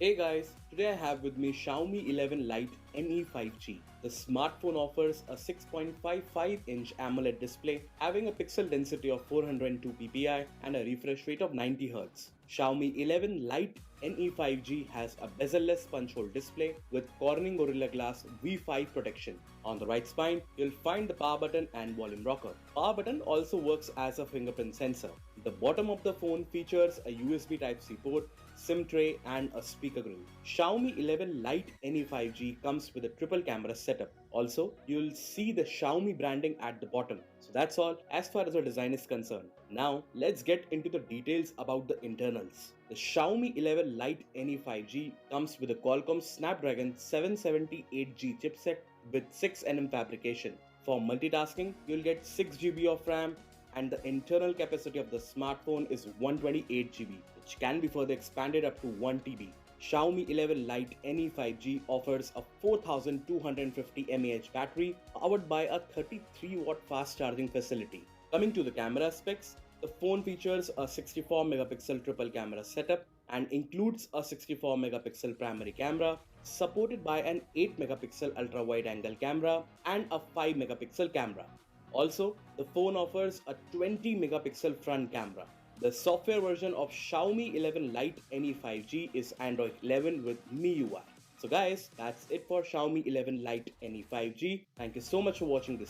Hey guys, today I have with me Xiaomi 11 Lite NE 5G. The smartphone offers a 6.55-inch AMOLED display having a pixel density of 402 ppi and a refresh rate of 90 Hz. Xiaomi 11 Lite NE 5G has a bezel-less punch hole display with Corning Gorilla Glass V5 protection. On the right spine, you'll find the power button and volume rocker. Power button also works as a fingerprint sensor. The bottom of the phone features a USB Type-C port, SIM tray and a speaker grill. Xiaomi 11 Lite NE 5G comes with a triple camera setup. Also, you'll see the Xiaomi branding at the bottom. So that's all as far as the design is concerned. Now, let's get into the details about the internals. The Xiaomi 11 Lite NE 5G comes with a Qualcomm Snapdragon 778G chipset with 6nm fabrication. For multitasking, you'll get 6GB of RAM, and the internal capacity of the smartphone is 128GB, which can be further expanded up to 1TB. Xiaomi 11 Lite NE 5G offers a 4250 mAh battery powered by a 33-watt fast charging facility. Coming to the camera specs, the phone features a 64-megapixel triple camera setup and includes a 64-megapixel primary camera supported by an 8-megapixel ultra-wide-angle camera and a 5-megapixel camera. Also, the phone offers a 20-megapixel front camera. The software version of Xiaomi 11 Lite NE 5G is Android 11 with MIUI. So guys, that's it for Xiaomi 11 Lite NE 5G. Thank you so much for watching this